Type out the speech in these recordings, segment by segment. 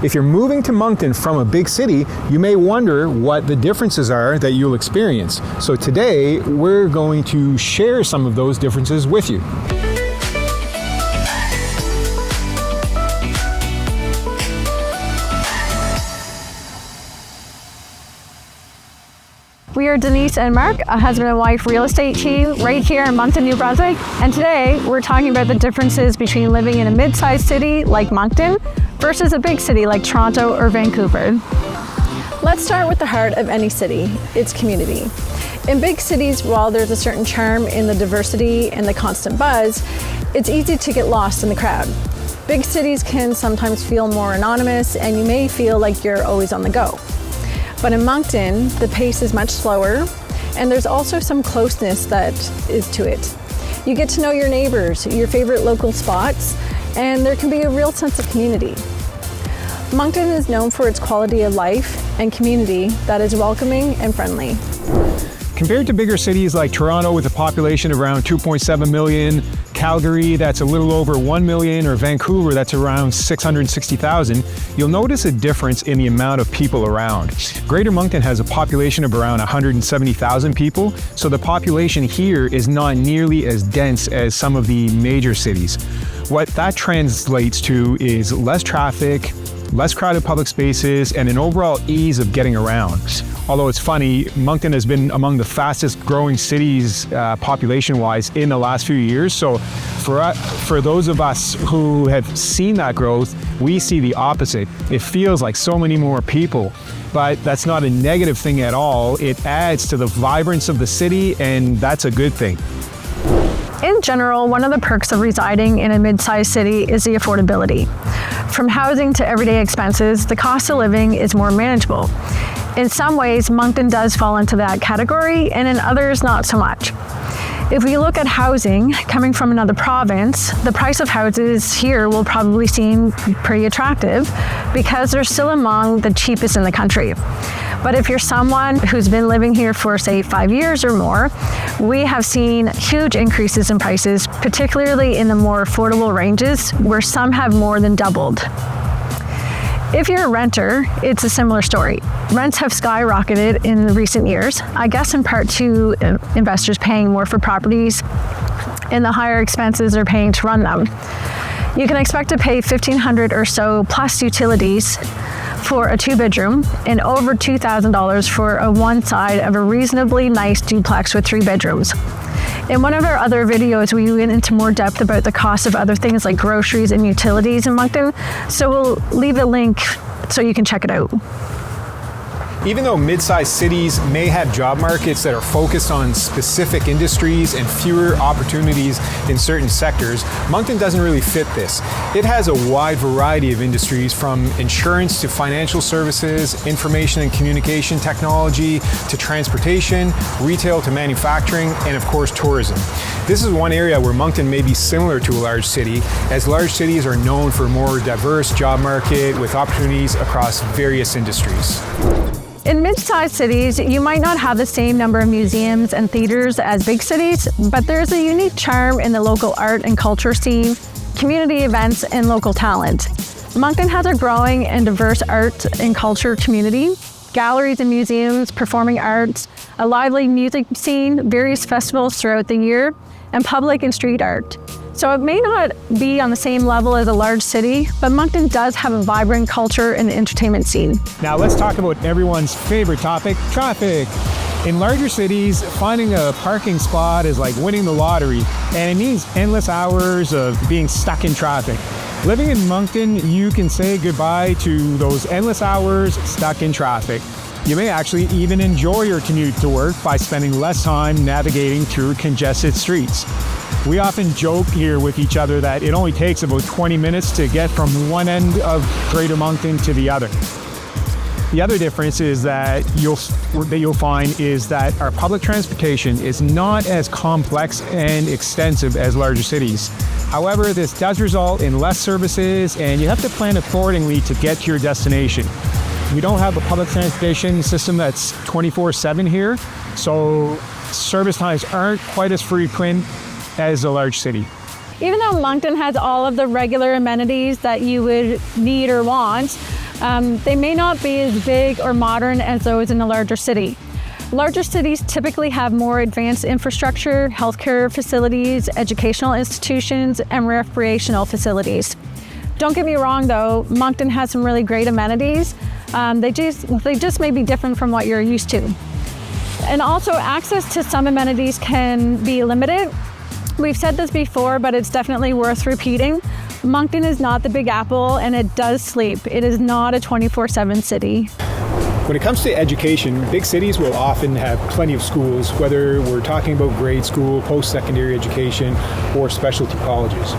If you're moving to Moncton from a big city, you may wonder what the differences are that you'll experience. So today, we're going to share some of those differences with you. We are Denise and Marc, a husband and wife real estate team right here in Moncton, New Brunswick. And today we're talking about the differences between living in a mid-sized city like Moncton versus a big city like Toronto or Vancouver. Let's start with the heart of any city, its community. In big cities, while there's a certain charm in the diversity and the constant buzz, it's easy to get lost in the crowd. Big cities can sometimes feel more anonymous and you may feel like you're always on the go. But in Moncton, the pace is much slower, and there's also some closeness that is to it. You get to know your neighbors, your favorite local spots, and there can be a real sense of community. Moncton is known for its quality of life and community that is welcoming and friendly. Compared to bigger cities like Toronto with a population of around 2.7 million, Calgary that's a little over 1 million, or Vancouver that's around 660,000, you'll notice a difference in the amount of people around. Greater Moncton has a population of around 170,000 people, so the population here is not nearly as dense as some of the major cities. What that translates to is less traffic, less crowded public spaces, and an overall ease of getting around. Although it's funny, Moncton has been among the fastest growing cities population-wise in the last few years. So for those of us who have seen that growth, we see the opposite. It feels like so many more people, but that's not a negative thing at all. It adds to the vibrance of the city, and that's a good thing. In general, one of the perks of residing in a mid-sized city is the affordability. From housing to everyday expenses, the cost of living is more manageable. In some ways, Moncton does fall into that category, and in others, not so much. If we look at housing, coming from another province, the price of houses here will probably seem pretty attractive because they're still among the cheapest in the country. But if you're someone who's been living here for, say, 5 years or more, we have seen huge increases in prices, particularly in the more affordable ranges, where some have more than doubled. If you're a renter, it's a similar story. Rents have skyrocketed in recent years, I guess in part to investors paying more for properties and the higher expenses they're paying to run them. You can expect to pay $1,500 or so plus utilities for a 2-bedroom and over $2,000 for a one side of a reasonably nice duplex with 3 bedrooms. In one of our other videos, we went into more depth about the cost of other things like groceries and utilities in Moncton, so we'll leave a link so you can check it out. Even though mid-sized cities may have job markets that are focused on specific industries and fewer opportunities in certain sectors, Moncton doesn't really fit this. It has a wide variety of industries, from insurance to financial services, information and communication technology to transportation, retail to manufacturing, and of course tourism. This is one area where Moncton may be similar to a large city, as large cities are known for a more diverse job market with opportunities across various industries. In mid-sized cities, you might not have the same number of museums and theaters as big cities, but there's a unique charm in the local art and culture scene, community events, and local talent. Moncton has a growing and diverse art and culture community, galleries and museums, performing arts, a lively music scene, various festivals throughout the year, and public and street art. So it may not be on the same level as a large city, but Moncton does have a vibrant culture and entertainment scene. Now let's talk about everyone's favorite topic, traffic. In larger cities, finding a parking spot is like winning the lottery, and it means endless hours of being stuck in traffic. Living in Moncton, you can say goodbye to those endless hours stuck in traffic. You may actually even enjoy your commute to work by spending less time navigating through congested streets. We often joke here with each other that it only takes about 20 minutes to get from one end of Greater Moncton to the other. The other difference is that you'll find is that our public transportation is not as complex and extensive as larger cities. However, this does result in less services, and you have to plan accordingly to get to your destination. We don't have a public transportation system that's 24/7 here, so service times aren't quite as frequent as a large city. Even though Moncton has all of the regular amenities that you would need or want, They may not be as big or modern as those in a larger city. Larger cities typically have more advanced infrastructure, healthcare facilities, educational institutions, and recreational facilities. Don't get me wrong though, Moncton has some really great amenities. They just may be different from what you're used to. And also access to some amenities can be limited. We've said this before, but it's definitely worth repeating. Moncton is not the Big Apple and it does sleep. It is not a 24/7 city. When it comes to education, big cities will often have plenty of schools, whether we're talking about grade school, post-secondary education, or specialty colleges.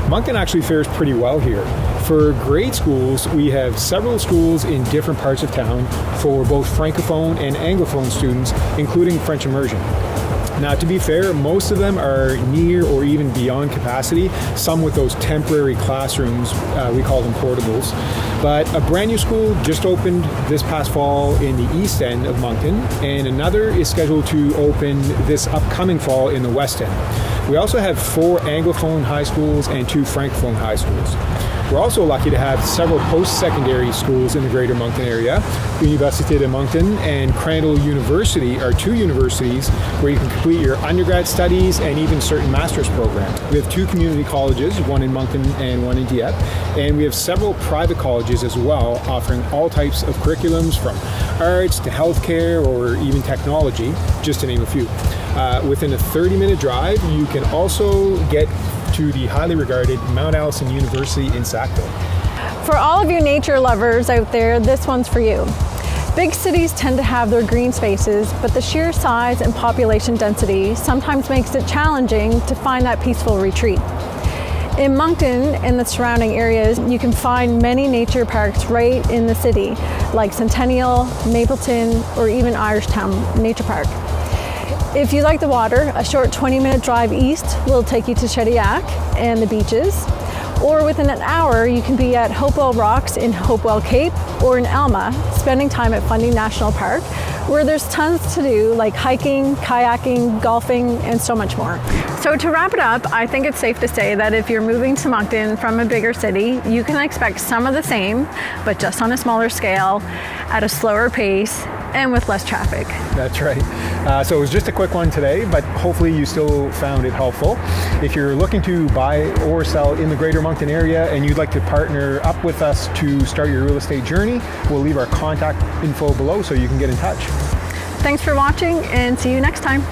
Moncton actually fares pretty well here. For grade schools, we have several schools in different parts of town for both Francophone and Anglophone students, including French immersion. Now, to be fair, most of them are near or even beyond capacity, some with those temporary classrooms, we call them portables. But a brand new school just opened this past fall in the east end of Moncton, and another is scheduled to open this upcoming fall in the west end. We also have 4 Anglophone high schools and 2 Francophone high schools. We're also lucky to have several post-secondary schools in the Greater Moncton area. Université de Moncton and Crandall University are 2 universities where you can complete your undergrad studies and even certain master's programs. We have 2 community colleges, one in Moncton and one in Dieppe, and we have several private colleges as well, offering all types of curriculums from arts to healthcare or even technology, just to name a few. Within a 30-minute drive, you can also get to the highly regarded Mount Allison University in Sackville. For all of you nature lovers out there, this one's for you. Big cities tend to have their green spaces, but the sheer size and population density sometimes makes it challenging to find that peaceful retreat. In Moncton and the surrounding areas, you can find many nature parks right in the city, like Centennial, Mapleton, or even Irishtown Nature Park. If you like the water, a short 20-minute drive east will take you to Shediac and the beaches. Or within an hour, you can be at Hopewell Rocks in Hopewell Cape or in Alma, spending time at Fundy National Park, where there's tons to do like hiking, kayaking, golfing, and so much more. So to wrap it up, I think it's safe to say that if you're moving to Moncton from a bigger city, you can expect some of the same, but just on a smaller scale, at a slower pace, and with less traffic. That's right. So it was just a quick one today, but hopefully you still found it helpful. If you're looking to buy or sell in the Greater Moncton area and you'd like to partner up with us to start your real estate journey, we'll leave our contact info below so you can get in touch. Thanks for watching and see you next time.